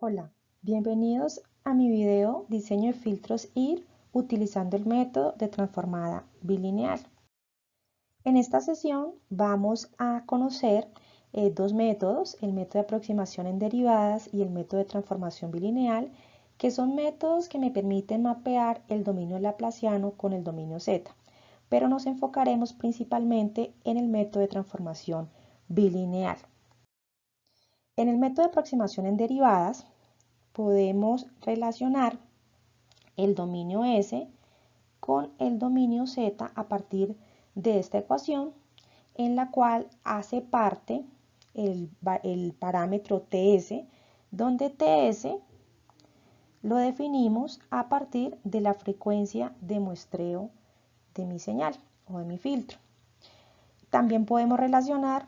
Hola, bienvenidos a mi video Diseño de filtros IR utilizando el método de transformada bilineal. En esta sesión vamos a conocer dos métodos, el método de aproximación en derivadas y el método de transformación bilineal, que son métodos que me permiten mapear el dominio laplaciano con el dominio Z, pero nos enfocaremos principalmente en el método de transformación bilineal. En el método de aproximación en derivadas, podemos relacionar el dominio S con el dominio Z a partir de esta ecuación en la cual hace parte el parámetro TS, donde TS lo definimos a partir de la frecuencia de muestreo de mi señal o de mi filtro. También podemos relacionar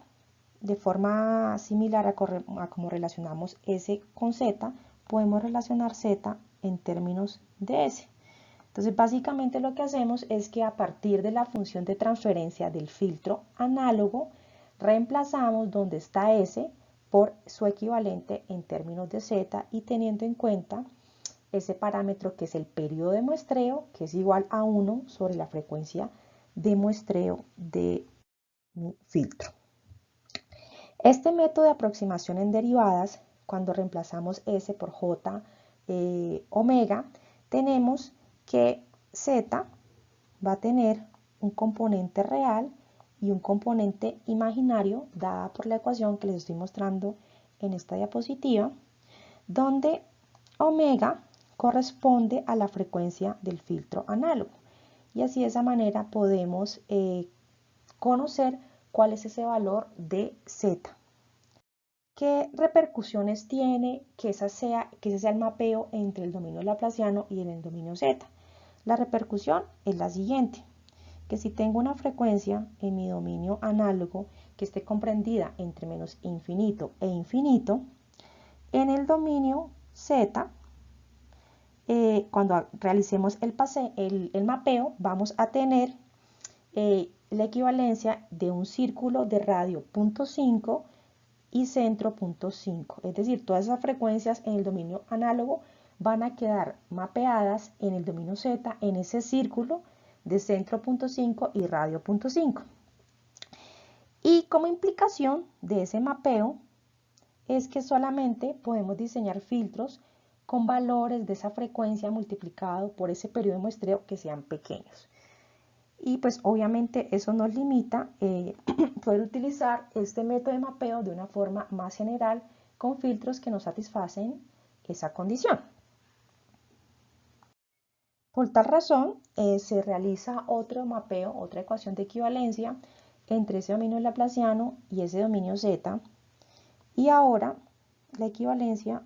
de forma similar a como relacionamos S con Z, podemos relacionar Z en términos de S. Entonces, básicamente lo que hacemos es que a partir de la función de transferencia del filtro análogo, reemplazamos donde está S por su equivalente en términos de Z y teniendo en cuenta ese parámetro que es el periodo de muestreo, que es igual a 1 sobre la frecuencia de muestreo de mi filtro. Este método de aproximación en derivadas, cuando reemplazamos S por J omega, tenemos que Z va a tener un componente real y un componente imaginario dada por la ecuación que les estoy mostrando en esta diapositiva, donde omega corresponde a la frecuencia del filtro análogo. Y así de esa manera podemos conocer cuál es ese valor de Z. ¿Qué repercusiones tiene que ese sea el mapeo entre el dominio laplaciano y el dominio Z? La repercusión es la siguiente, que si tengo una frecuencia en mi dominio análogo que esté comprendida entre menos infinito e infinito, en el dominio Z, cuando realicemos el mapeo, vamos a tener la equivalencia de un círculo de radio 0.5 y centro 0.5. Es decir, todas esas frecuencias en el dominio análogo van a quedar mapeadas en el dominio Z en ese círculo de centro 0.5 y radio 0.5. Y como implicación de ese mapeo es que solamente podemos diseñar filtros con valores de esa frecuencia multiplicado por ese periodo de muestreo que sean pequeños. Y pues obviamente eso nos limita poder utilizar este método de mapeo de una forma más general con filtros que nos satisfacen esa condición. Por tal razón, se realiza otro mapeo, otra ecuación de equivalencia entre ese dominio laplaciano y ese dominio Z. Y ahora la equivalencia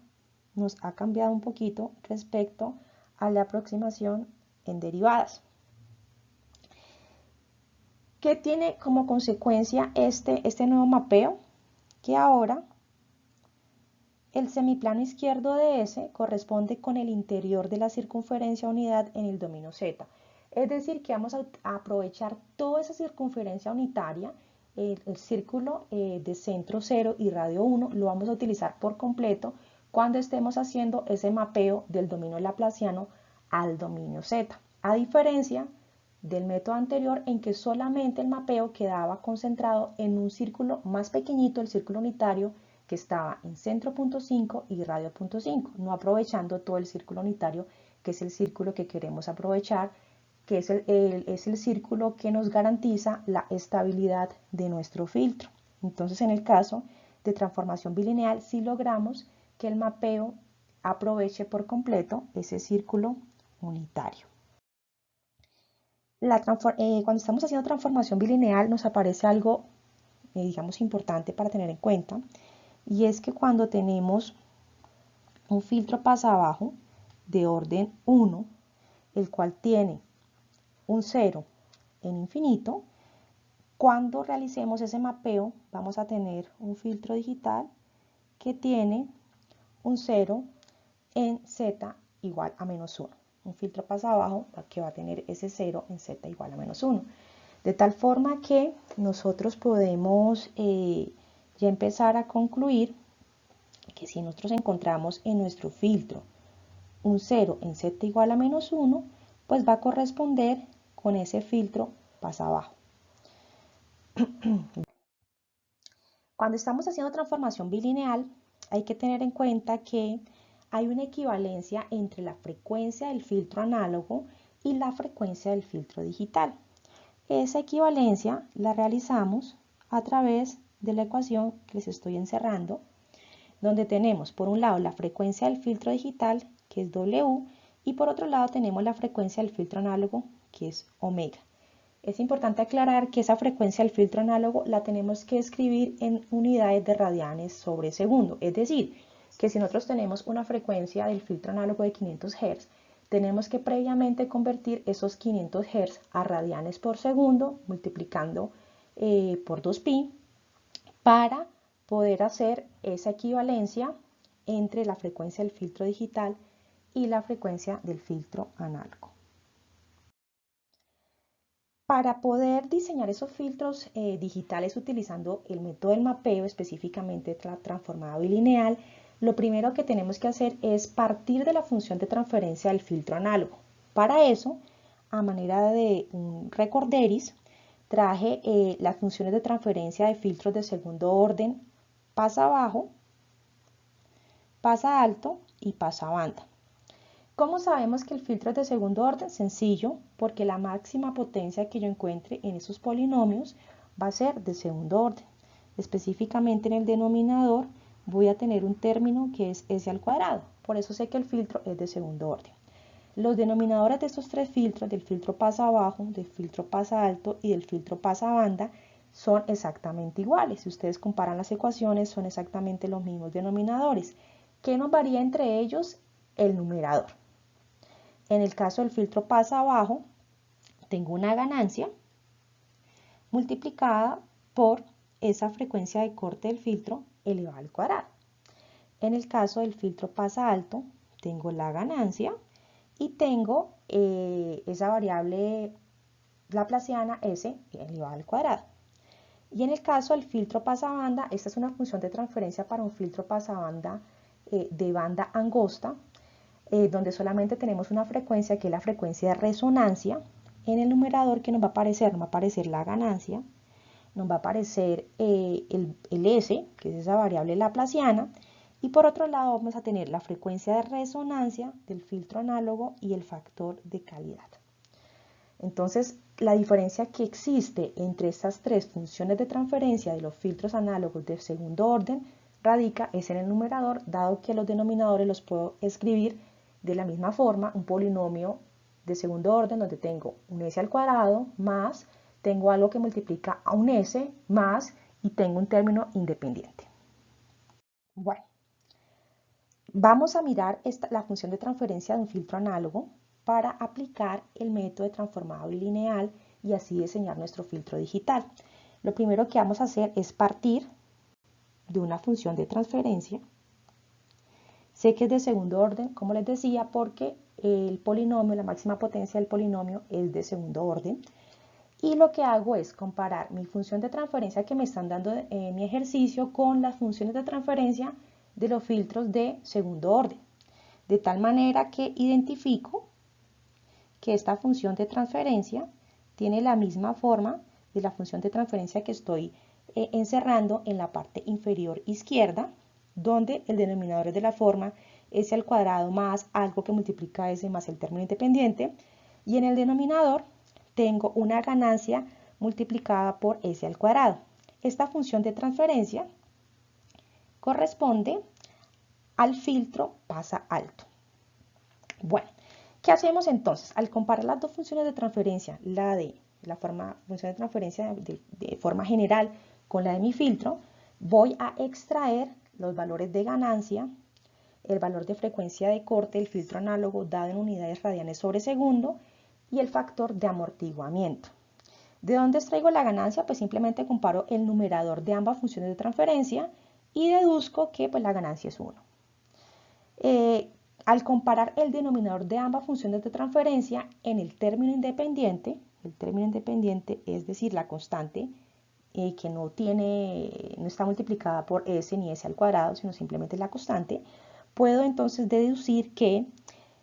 nos ha cambiado un poquito respecto a la aproximación en derivadas. ¿Qué tiene como consecuencia este nuevo mapeo? Que ahora el semiplano izquierdo de S corresponde con el interior de la circunferencia unidad en el dominio Z. Es decir, que vamos a aprovechar toda esa circunferencia unitaria, el círculo de centro 0 y radio 1, lo vamos a utilizar por completo cuando estemos haciendo ese mapeo del dominio laplaciano al dominio Z. A diferencia del método anterior en que solamente el mapeo quedaba concentrado en un círculo más pequeñito, el círculo unitario, que estaba en centro 0.5 y radio 0.5, no aprovechando todo el círculo unitario, que es el círculo que queremos aprovechar, que es el círculo que nos garantiza la estabilidad de nuestro filtro. Entonces, en el caso de transformación bilineal, sí logramos que el mapeo aproveche por completo ese círculo unitario. Cuando estamos haciendo transformación bilineal nos aparece algo, digamos, importante para tener en cuenta, y es que cuando tenemos un filtro pasabajo de orden 1, el cual tiene un 0 en infinito, cuando realicemos ese mapeo vamos a tener un filtro digital que tiene un 0 en Z igual a menos 1. Un filtro pasabajo que va a tener ese 0 en Z igual a menos 1. De tal forma que nosotros podemos ya empezar a concluir que si nosotros encontramos en nuestro filtro un 0 en z igual a menos 1, pues va a corresponder con ese filtro pasa abajo. Cuando estamos haciendo transformación bilineal, hay que tener en cuenta que hay una equivalencia entre la frecuencia del filtro análogo y la frecuencia del filtro digital. Esa equivalencia la realizamos a través de la ecuación que les estoy encerrando, donde tenemos por un lado la frecuencia del filtro digital, que es W, y por otro lado tenemos la frecuencia del filtro análogo, que es omega. Es importante aclarar que esa frecuencia del filtro análogo la tenemos que escribir en unidades de radianes sobre segundo. Es decir, que si nosotros tenemos una frecuencia del filtro análogo de 500 Hz, tenemos que previamente convertir esos 500 Hz a radianes por segundo, multiplicando por 2pi, para poder hacer esa equivalencia entre la frecuencia del filtro digital y la frecuencia del filtro análogo. Para poder diseñar esos filtros digitales utilizando el método del mapeo, específicamente la transformada bilineal, lo primero que tenemos que hacer es partir de la función de transferencia del filtro análogo. Para eso, a manera de un recorderis, traje las funciones de transferencia de filtros de segundo orden, pasa bajo, pasa alto y pasa banda. ¿Cómo sabemos que el filtro es de segundo orden? Sencillo, porque la máxima potencia que yo encuentre en esos polinomios va a ser de segundo orden. Específicamente en el denominador voy a tener un término que es s al cuadrado. Por eso sé que el filtro es de segundo orden. Los denominadores de estos tres filtros, del filtro pasa abajo, del filtro pasa alto y del filtro pasa banda, son exactamente iguales. Si ustedes comparan las ecuaciones, son exactamente los mismos denominadores. ¿Qué nos varía entre ellos? El numerador. En el caso del filtro pasa abajo, tengo una ganancia multiplicada por esa frecuencia de corte del filtro elevado al cuadrado. En el caso del filtro pasa alto, tengo la ganancia y tengo esa variable laplaciana s elevado al cuadrado. Y en el caso del filtro pasabanda, esta es una función de transferencia para un filtro pasabanda de banda angosta, donde solamente tenemos una frecuencia que es la frecuencia de resonancia. En el numerador, que nos va a aparecer? Nos va a aparecer la ganancia, nos va a aparecer el S, que es esa variable laplaciana, y por otro lado vamos a tener la frecuencia de resonancia del filtro análogo y el factor de calidad. Entonces, la diferencia que existe entre estas tres funciones de transferencia de los filtros análogos de segundo orden radica es en el numerador, dado que los denominadores los puedo escribir de la misma forma, un polinomio de segundo orden donde tengo un s al cuadrado más, tengo algo que multiplica a un s más y tengo un término independiente. Bueno, vamos a mirar la función de transferencia de un filtro análogo para aplicar el método de transformado bilineal y así diseñar nuestro filtro digital. Lo primero que vamos a hacer es partir de una función de transferencia. Sé que es de segundo orden, como les decía, porque el polinomio, la máxima potencia del polinomio es de segundo orden. Y lo que hago es comparar mi función de transferencia que me están dando en mi ejercicio con las funciones de transferencia de los filtros de segundo orden. De tal manera que identifico que esta función de transferencia tiene la misma forma de la función de transferencia que estoy encerrando en la parte inferior izquierda, donde el denominador es de la forma s al cuadrado más algo que multiplica s más el término independiente, y en el denominador tengo una ganancia multiplicada por s al cuadrado. Esta función de transferencia corresponde al filtro pasa alto. Bueno, ¿qué hacemos entonces? Al comparar las dos funciones de transferencia, la de función de transferencia de forma general con la de mi filtro, voy a extraer los valores de ganancia, el valor de frecuencia de corte del filtro análogo dado en unidades radianes sobre segundo y el factor de amortiguamiento. ¿De dónde extraigo la ganancia? Pues simplemente comparo el numerador de ambas funciones de transferencia y deduzco que pues, la ganancia es 1. Al comparar el denominador de ambas funciones de transferencia en el término independiente, es decir, la constante que no está multiplicada por s ni s al cuadrado, sino simplemente la constante, puedo entonces deducir que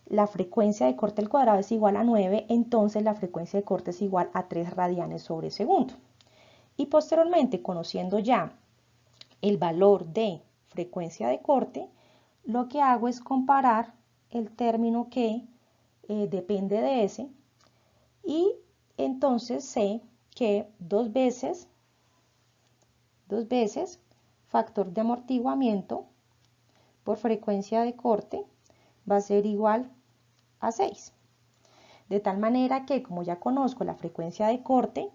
la frecuencia de corte al cuadrado es igual a 9, entonces la frecuencia de corte es igual a 3 radianes sobre segundo. Y posteriormente, conociendo ya el valor de frecuencia de corte, lo que hago es comparar el término que depende de S, y entonces sé que dos veces factor de amortiguamiento por frecuencia de corte va a ser igual a 6. De tal manera que, como ya conozco la frecuencia de corte,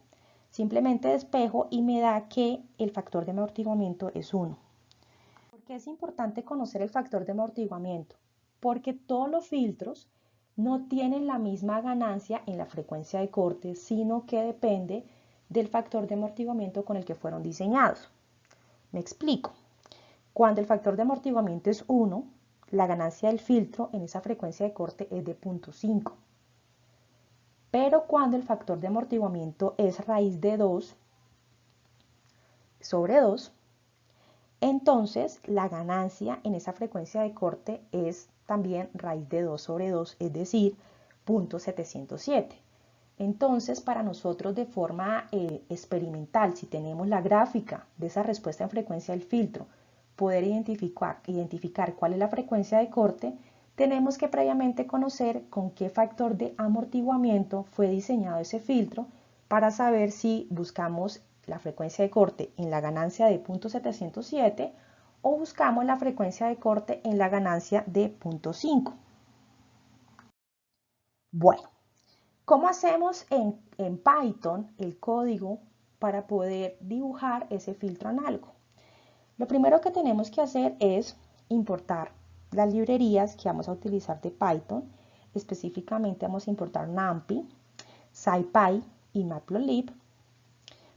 simplemente despejo y me da que el factor de amortiguamiento es 1. ¿Por qué es importante conocer el factor de amortiguamiento? Porque todos los filtros no tienen la misma ganancia en la frecuencia de corte, sino que depende del factor de amortiguamiento con el que fueron diseñados. Me explico. Cuando el factor de amortiguamiento es 1, la ganancia del filtro en esa frecuencia de corte es de 0.5. Pero cuando el factor de amortiguamiento es raíz de 2 sobre 2, entonces la ganancia en esa frecuencia de corte es también raíz de 2 sobre 2, es decir, 0.707. Entonces, para nosotros de forma experimental, si tenemos la gráfica de esa respuesta en frecuencia del filtro, poder identificar cuál es la frecuencia de corte, tenemos que previamente conocer con qué factor de amortiguamiento fue diseñado ese filtro para saber si buscamos la frecuencia de corte en la ganancia de 0.707 o buscamos la frecuencia de corte en la ganancia de 0.5. Bueno, ¿cómo hacemos en Python el código para poder dibujar ese filtro análogo? Lo primero que tenemos que hacer es importar las librerías que vamos a utilizar de Python. Específicamente vamos a importar NumPy, SciPy y Matplotlib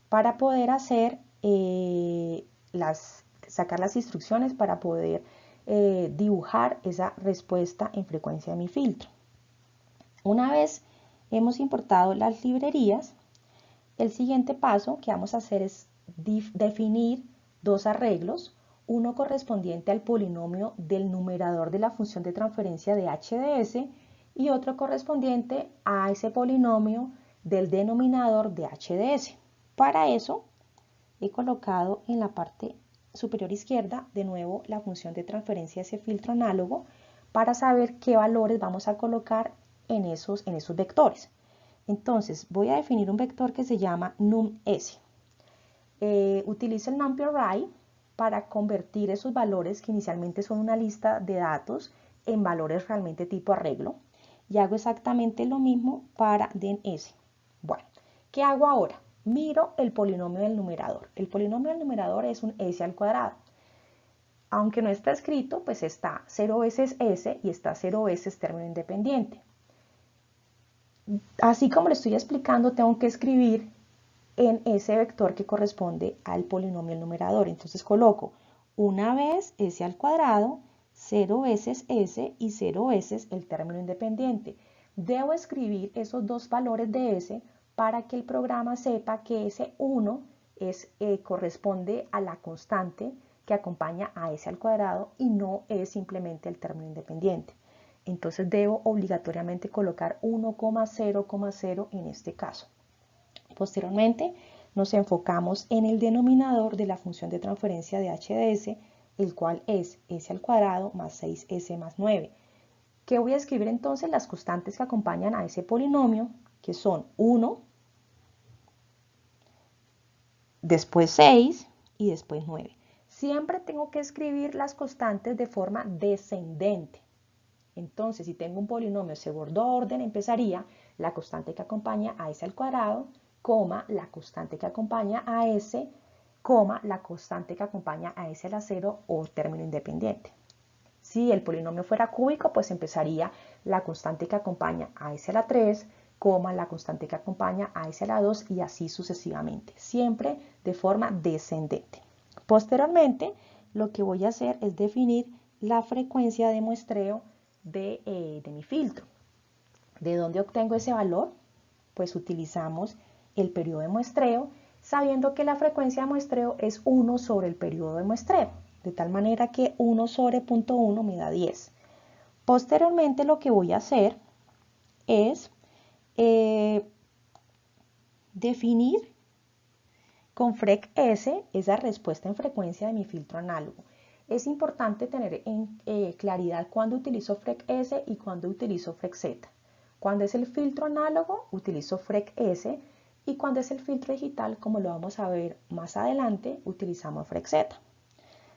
para poder hacer sacar las instrucciones para poder dibujar esa respuesta en frecuencia de mi filtro. Una vez hemos importado las librerías, el siguiente paso que vamos a hacer es definir dos arreglos, uno correspondiente al polinomio del numerador de la función de transferencia de h de s y otro correspondiente a ese polinomio del denominador de h de s. Para eso he colocado en la parte superior izquierda de nuevo la función de transferencia de ese filtro análogo para saber qué valores vamos a colocar en esos vectores. Entonces voy a definir un vector que se llama nums. Utilizo el numpy array para convertir esos valores que inicialmente son una lista de datos en valores realmente tipo arreglo. Y hago exactamente lo mismo para dens. Bueno, ¿qué hago ahora? Miro el polinomio del numerador. El polinomio del numerador es un s al cuadrado. Aunque no está escrito, pues está 0 veces s y está 0 veces término independiente. Así como le estoy explicando, tengo que escribir en ese vector que corresponde al polinomio del numerador. Entonces coloco una vez s al cuadrado, 0 veces s y 0 veces el término independiente. Debo escribir esos dos valores de s para que el programa sepa que ese 1 corresponde a la constante que acompaña a s al cuadrado y no es simplemente el término independiente. Entonces debo obligatoriamente colocar 1,0,0 en este caso. Posteriormente nos enfocamos en el denominador de la función de transferencia de h de s, el cual es s al cuadrado más 6s más 9. ¿Qué voy a escribir entonces? Las constantes que acompañan a ese polinomio, que son 1, después 6 y después 9. Siempre tengo que escribir las constantes de forma descendente. Entonces, si tengo un polinomio segundo orden, empezaría la constante que acompaña a s al cuadrado, coma, la constante que acompaña a s, coma, la constante que acompaña a s a la 0 o término independiente. Si el polinomio fuera cúbico, pues empezaría la constante que acompaña a s a la 3, coma, la constante que acompaña a s a la 2 y así sucesivamente, siempre de forma descendente. Posteriormente, lo que voy a hacer es definir la frecuencia de muestreo de mi filtro. ¿De dónde obtengo ese valor? Pues utilizamos el periodo de muestreo sabiendo que la frecuencia de muestreo es 1 sobre el periodo de muestreo, de tal manera que 1 sobre 0.1 me da 10. Posteriormente lo que voy a hacer es definir con FREQ-S esa respuesta en frecuencia de mi filtro análogo. Es importante tener en claridad cuándo utilizo FREQ-S y cuándo utilizo FREQ-Z. Cuando es el filtro análogo, utilizo FREQ-S, y cuando es el filtro digital, como lo vamos a ver más adelante, utilizamos FREQ-Z.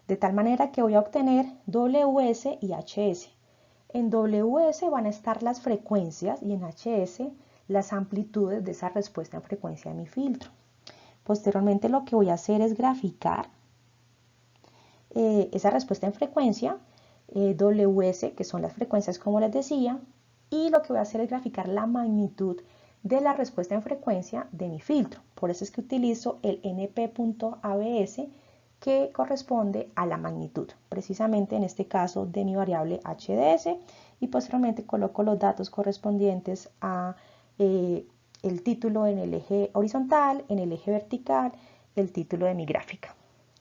De tal manera que voy a obtener WS y HS. En WS van a estar las frecuencias y en HS las amplitudes de esa respuesta en frecuencia de mi filtro. Posteriormente lo que voy a hacer es graficar esa respuesta en frecuencia, WS, que son las frecuencias como les decía, y lo que voy a hacer es graficar la magnitud de la respuesta en frecuencia de mi filtro. Por eso es que utilizo el np.abs, que corresponde a la magnitud, precisamente en este caso de mi variable HDS, y posteriormente coloco los datos correspondientes a el título en el eje horizontal, en el eje vertical, el título de mi gráfica.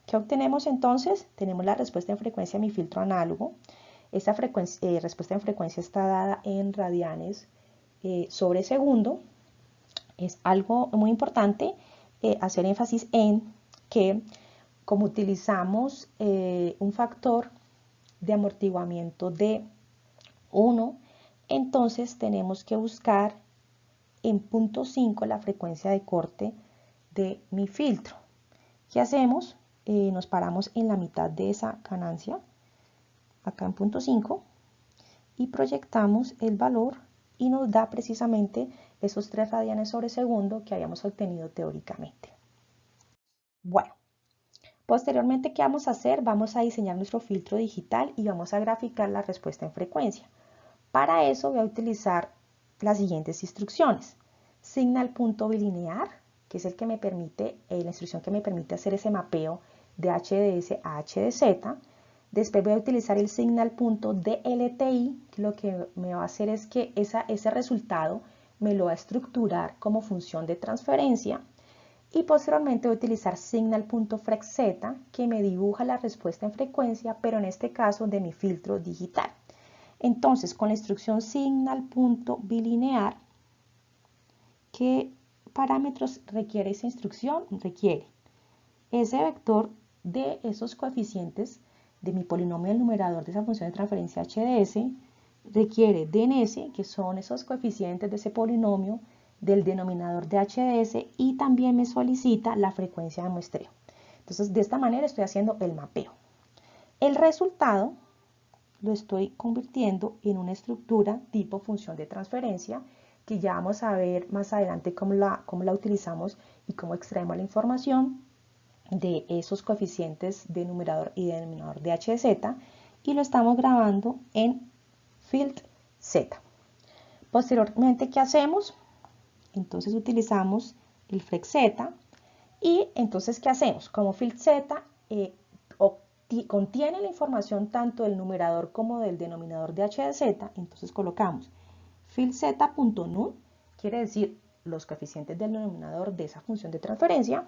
¿Qué obtenemos entonces? Tenemos la respuesta en frecuencia de mi filtro análogo. Esta respuesta en frecuencia está dada en radianes sobre segundo. Es algo muy importante hacer énfasis en que, como utilizamos un factor de amortiguamiento de 1, entonces tenemos que buscar en 0.5 la frecuencia de corte de mi filtro. ¿Qué hacemos? Nos paramos en la mitad de esa ganancia, acá en 0.5, y proyectamos el valor y nos da precisamente esos 3 radianes sobre segundo que habíamos obtenido teóricamente. Bueno, posteriormente, ¿qué vamos a hacer? Vamos a diseñar nuestro filtro digital y vamos a graficar la respuesta en frecuencia. Para eso voy a utilizar las siguientes instrucciones. Signal.bilinear, que es el que me permite, la instrucción que me permite hacer ese mapeo de HDS a HDZ. Después voy a utilizar el signal.dlti, que lo que me va a hacer es que ese resultado me lo va a estructurar como función de transferencia. Y posteriormente voy a utilizar signal.FREQ-Z, que me dibuja la respuesta en frecuencia, pero en este caso de mi filtro digital. Entonces, con la instrucción signal.bilinear, ¿qué parámetros requiere esa instrucción? Requiere ese vector de esos coeficientes de mi polinomio del numerador de esa función de transferencia HDS, requiere DNS, que son esos coeficientes de ese polinomio del denominador de HDS, y también me solicita la frecuencia de muestreo. Entonces, de esta manera estoy haciendo el mapeo. El resultado lo estoy convirtiendo en una estructura tipo función de transferencia, que ya vamos a ver más adelante cómo la utilizamos y cómo extraemos la información de esos coeficientes de numerador y denominador de HZ, y lo estamos grabando en FILT-Z. Posteriormente, ¿qué hacemos? Entonces utilizamos el FREQ-Z, y entonces, ¿qué hacemos? Como FILT-Z contiene la información tanto del numerador como del denominador de HDZ, entonces colocamos FILT-Z.num, quiere decir los coeficientes del denominador de esa función de transferencia,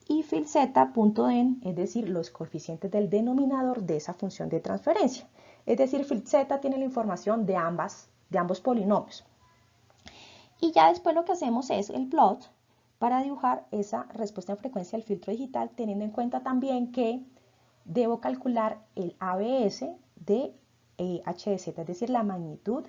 y FILT-Z.den, es decir, los coeficientes del denominador de esa función de transferencia. Es decir, FILT-Z tiene la información de ambos polinomios. Y ya después lo que hacemos es el plot para dibujar esa respuesta en frecuencia del filtro digital, teniendo en cuenta también que debo calcular el ABS de HDZ, es decir, la magnitud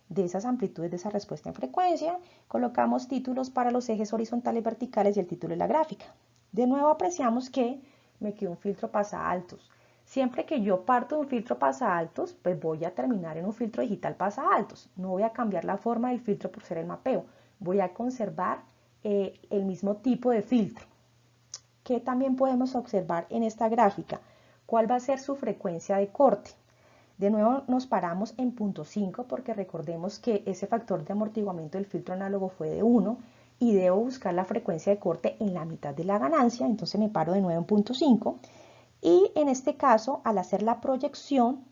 de esas amplitudes de esa respuesta en frecuencia. Colocamos títulos para los ejes horizontales y verticales y el título de la gráfica. De nuevo apreciamos que me quedó un filtro pasa-altos. Siempre que yo parto de un filtro pasa-altos, pues voy a terminar en un filtro digital pasa-altos. No voy a cambiar la forma del filtro por ser el mapeo. Voy a conservar el mismo tipo de filtro. ¿Qué también podemos observar en esta gráfica? ¿Cuál va a ser su frecuencia de corte? De nuevo nos paramos en 0.5, porque recordemos que ese factor de amortiguamiento del filtro análogo fue de 1 y debo buscar la frecuencia de corte en la mitad de la ganancia, entonces me paro de nuevo en 0.5, y en este caso, al hacer la proyección,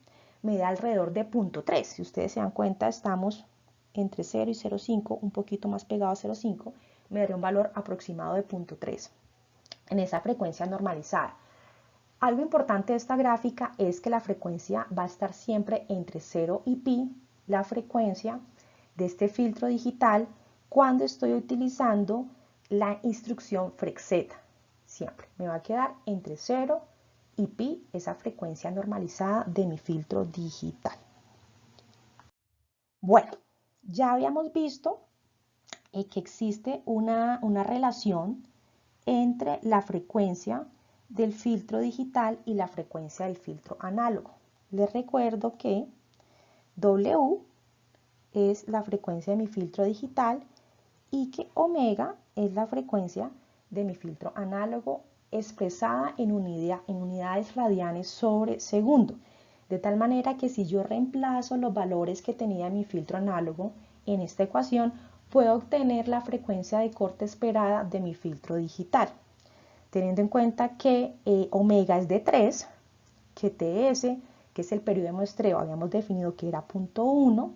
me da alrededor de 0.3. Si ustedes se dan cuenta, estamos entre 0 y 0.5, un poquito más pegado a 0.5, me daría un valor aproximado de 0.3. en esa frecuencia normalizada. Algo importante de esta gráfica es que la frecuencia va a estar siempre entre 0 y pi, la frecuencia de este filtro digital, cuando estoy utilizando la instrucción FREC-Z. Siempre me va a quedar entre 0 y pi, esa frecuencia normalizada de mi filtro digital. Bueno, ya habíamos visto que existe una relación entre la frecuencia del filtro digital y la frecuencia del filtro análogo. Les recuerdo que W es la frecuencia de mi filtro digital y que omega es la frecuencia de mi filtro análogo expresada en unidades radianes sobre segundo. De tal manera que si yo reemplazo los valores que tenía mi filtro análogo en esta ecuación, puedo obtener la frecuencia de corte esperada de mi filtro digital. Teniendo en cuenta que omega es de 3, que TS, que es el periodo de muestreo, habíamos definido que era 0.1,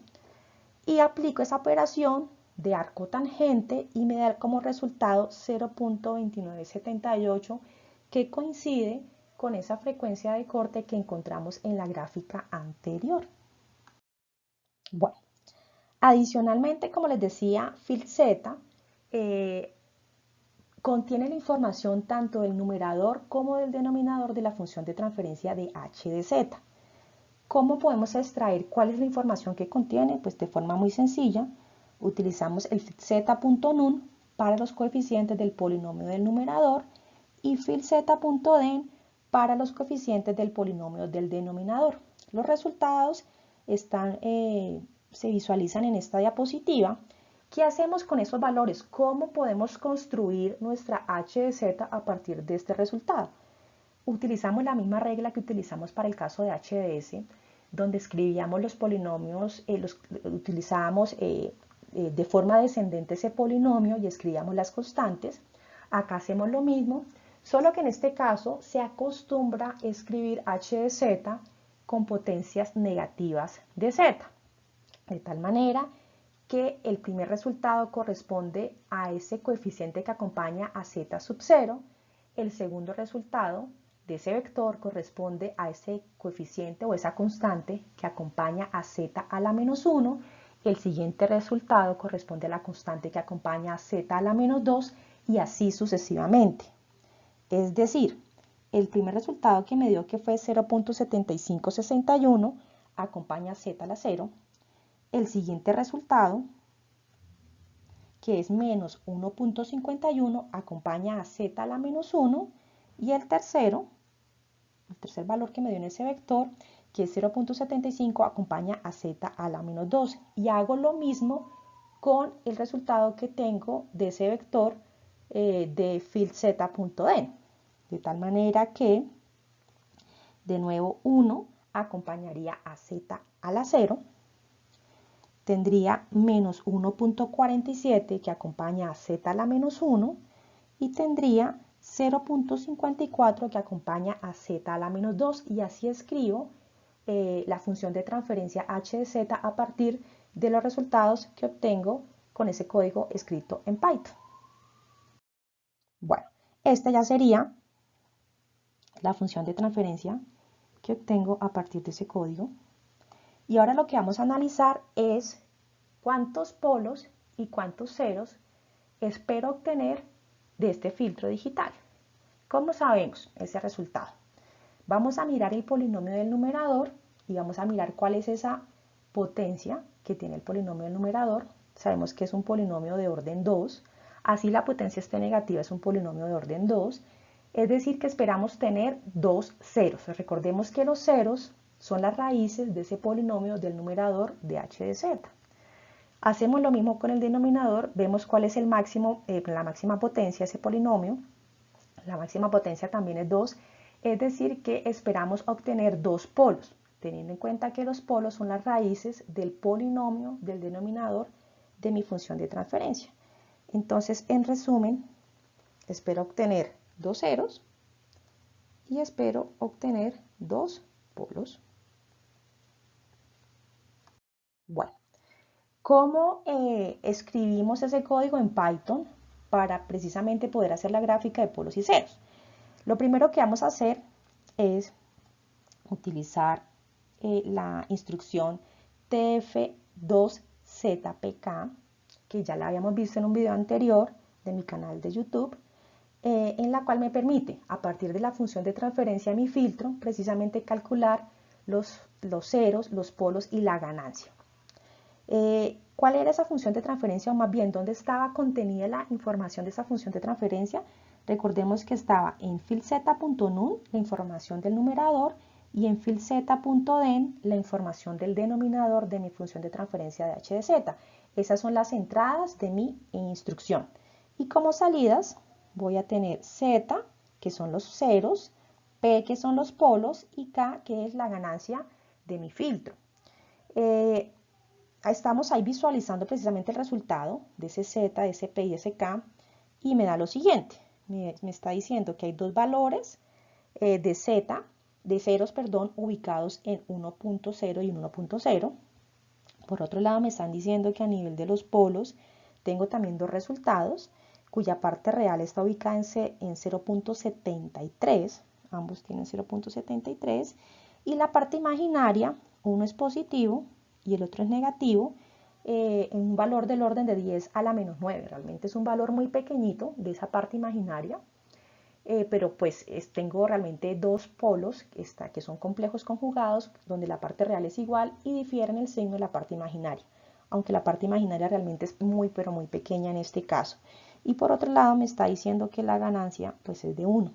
y aplico esa operación de arco tangente y me da como resultado 0.2978, que coincide con esa frecuencia de corte que encontramos en la gráfica anterior. Bueno, adicionalmente, como les decía, FILZ contiene la información tanto del numerador como del denominador de la función de transferencia de h de z. ¿Cómo podemos extraer cuál es la información que contiene? Pues de forma muy sencilla, utilizamos el filz.num para los coeficientes del polinomio del numerador y filz.den para los coeficientes del polinomio del denominador. Los resultados se visualizan en esta diapositiva. ¿Qué hacemos con esos valores? ¿Cómo podemos construir nuestra h de z a partir de este resultado? Utilizamos la misma regla que utilizamos para el caso de h de s, donde escribíamos los polinomios, utilizábamos de forma descendente ese polinomio y escribíamos las constantes. Acá hacemos lo mismo, solo que en este caso se acostumbra a escribir h de z con potencias negativas de z, de tal manera que el primer resultado corresponde a ese coeficiente que acompaña a z sub 0, el segundo resultado de ese vector corresponde a ese coeficiente o esa constante que acompaña a z a la menos 1, el siguiente resultado corresponde a la constante que acompaña a z a la menos 2 y así sucesivamente. Es decir, el primer resultado que me dio, que fue 0.7561, acompaña a z a la 0, el siguiente resultado, que es menos 1.51, acompaña a z a la menos 1, y el tercer valor que me dio en ese vector, que es 0.75, acompaña a z a la menos 2. Y hago lo mismo con el resultado que tengo de ese vector de filz.den. De tal manera que, de nuevo, 1 acompañaría a z a la 0. Tendría menos 1.47 que acompaña a z a la menos 1 y tendría 0.54 que acompaña a z a la menos 2 y así escribo la función de transferencia h de z a partir de los resultados que obtengo con ese código escrito en Python. Bueno, esta ya sería la función de transferencia que obtengo a partir de ese código. Y ahora lo que vamos a analizar es cuántos polos y cuántos ceros espero obtener de este filtro digital. ¿Cómo sabemos ese resultado? Vamos a mirar el polinomio del numerador y vamos a mirar cuál es esa potencia que tiene el polinomio del numerador. Sabemos que es un polinomio de orden 2, así la potencia esté negativa, es un polinomio de orden 2, es decir que esperamos tener dos ceros. Recordemos que los ceros son las raíces de ese polinomio del numerador de h de z. Hacemos lo mismo con el denominador, vemos cuál es el máximo, la máxima potencia de ese polinomio. La máxima potencia también es 2, es decir que esperamos obtener dos polos, teniendo en cuenta que los polos son las raíces del polinomio del denominador de mi función de transferencia. Entonces, en resumen, espero obtener dos ceros y espero obtener dos polos. Bueno, ¿cómo escribimos ese código en Python? para precisamente poder hacer la gráfica de polos y ceros. Lo primero que vamos a hacer es utilizar la instrucción TF2ZPK, que ya la habíamos visto en un video anterior de mi canal de YouTube, en la cual me permite, a partir de la función de transferencia de mi filtro, precisamente calcular los ceros, los polos y la ganancia. ¿Cuál era esa función de transferencia, o más bien dónde estaba contenida la información de esa función de transferencia? Recordemos que estaba en fillz.num la información del numerador y en fillz.den la información del denominador de mi función de transferencia de h de z. Esas son las entradas de mi instrucción. Y como salidas voy a tener z, que son los ceros, p, que son los polos, y k, que es la ganancia de mi filtro. Estamos ahí visualizando precisamente el resultado de ese z, de ese p y ese k, y me da lo siguiente. Me está diciendo que hay dos valores de z, de ceros, perdón, ubicados en 1.0 y 1.0. Por otro lado, me están diciendo que a nivel de los polos tengo también dos resultados, cuya parte real está ubicada en 0.73, ambos tienen 0.73, y la parte imaginaria, uno es positivo y el otro es negativo, en un valor del orden de 10 a la menos 9. Realmente es un valor muy pequeñito de esa parte imaginaria, pero pues tengo realmente dos polos que son complejos conjugados, donde la parte real es igual y difieren el signo de la parte imaginaria, aunque la parte imaginaria realmente es muy, pero muy pequeña en este caso. Y por otro lado me está diciendo que la ganancia pues es de 1.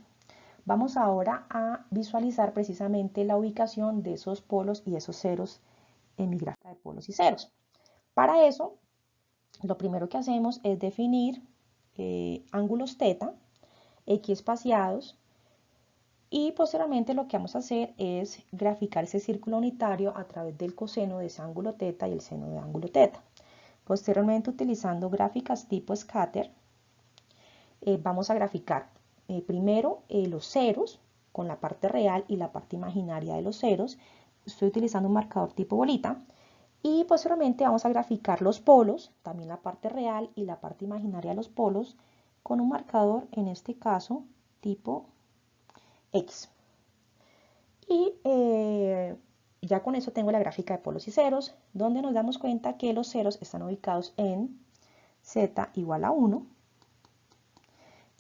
Vamos ahora a visualizar precisamente la ubicación de esos polos y esos ceros en mi gráfica de polos y ceros. Para eso, lo primero que hacemos es definir ángulos θ equiespaciados, y posteriormente lo que vamos a hacer es graficar ese círculo unitario a través del coseno de ese ángulo θ y el seno de ángulo θ. Posteriormente, utilizando gráficas tipo scatter, vamos a graficar primero los ceros con la parte real y la parte imaginaria de los ceros. Estoy utilizando un marcador tipo bolita. Y posteriormente vamos a graficar los polos, también la parte real y la parte imaginaria de los polos, con un marcador, en este caso, tipo X. Y ya con eso tengo la gráfica de polos y ceros, donde nos damos cuenta que los ceros están ubicados en z igual a 1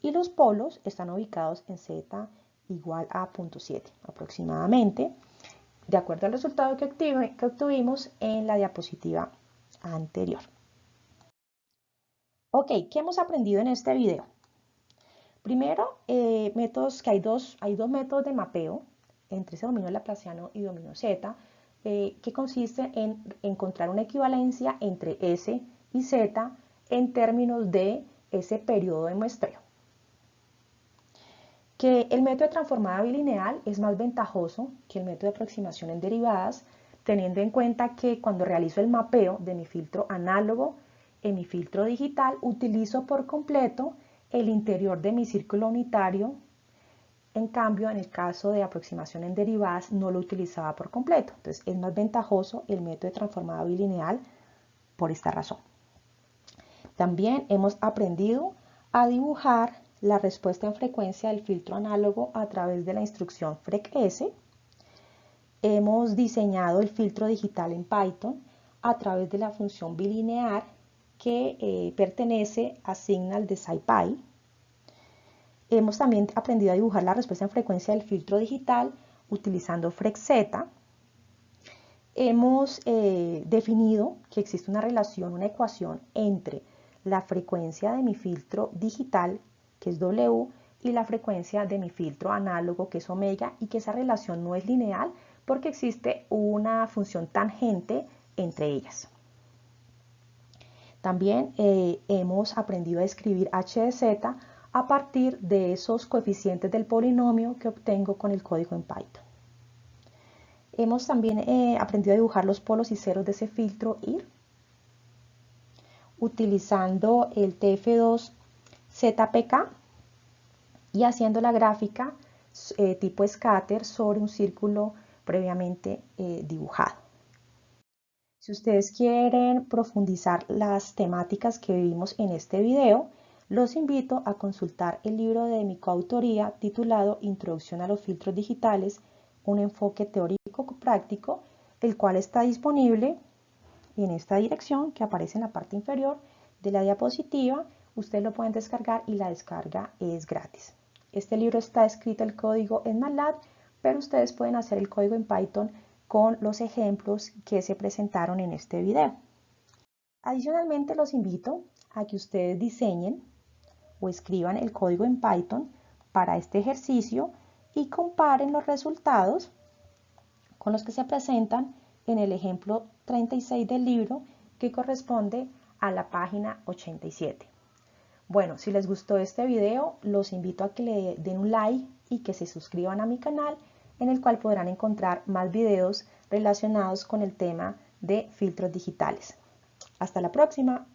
y los polos están ubicados en z igual a 0.7 aproximadamente, de acuerdo al resultado que obtuvimos en la diapositiva anterior. Ok, ¿qué hemos aprendido en este video? Primero, métodos que hay dos métodos de mapeo entre ese dominio laplaciano y dominio Z, que consiste en encontrar una equivalencia entre S y Z en términos de ese periodo de muestreo. Que el método de transformada bilineal es más ventajoso que el método de aproximación en derivadas, teniendo en cuenta que cuando realizo el mapeo de mi filtro análogo en mi filtro digital, utilizo por completo el interior de mi círculo unitario. En cambio, en el caso de aproximación en derivadas, no lo utilizaba por completo. Entonces, es más ventajoso el método de transformada bilineal por esta razón. También hemos aprendido a dibujar la respuesta en frecuencia del filtro análogo a través de la instrucción FREC-S. Hemos diseñado el filtro digital en Python a través de la función bilinear que pertenece a Signal de SciPy. Hemos también aprendido a dibujar la respuesta en frecuencia del filtro digital utilizando FREC-Z. Hemos definido que existe una relación, una ecuación entre la frecuencia de mi filtro digital, que es W, y la frecuencia de mi filtro análogo, que es omega, y que esa relación no es lineal porque existe una función tangente entre ellas. También hemos aprendido a escribir h de z a partir de esos coeficientes del polinomio que obtengo con el código en Python. Hemos también aprendido a dibujar los polos y ceros de ese filtro IR utilizando el TF2ZPK y haciendo la gráfica tipo scatter sobre un círculo previamente dibujado. Si ustedes quieren profundizar las temáticas que vimos en este video, Los invito a consultar el libro de mi coautoría titulado Introducción a los filtros digitales, un enfoque teórico-práctico, el cual está disponible en esta dirección que aparece en la parte inferior de la diapositiva. Ustedes lo pueden descargar y la descarga es gratis. Este libro está escrito el código en MATLAB, pero ustedes pueden hacer el código en Python con los ejemplos que se presentaron en este video. Adicionalmente, los invito a que ustedes diseñen o escriban el código en Python para este ejercicio y comparen los resultados con los que se presentan en el ejemplo 36 del libro, que corresponde a la página 87. Bueno, si les gustó este video, los invito a que le den un like y que se suscriban a mi canal, en el cual podrán encontrar más videos relacionados con el tema de filtros digitales. Hasta la próxima.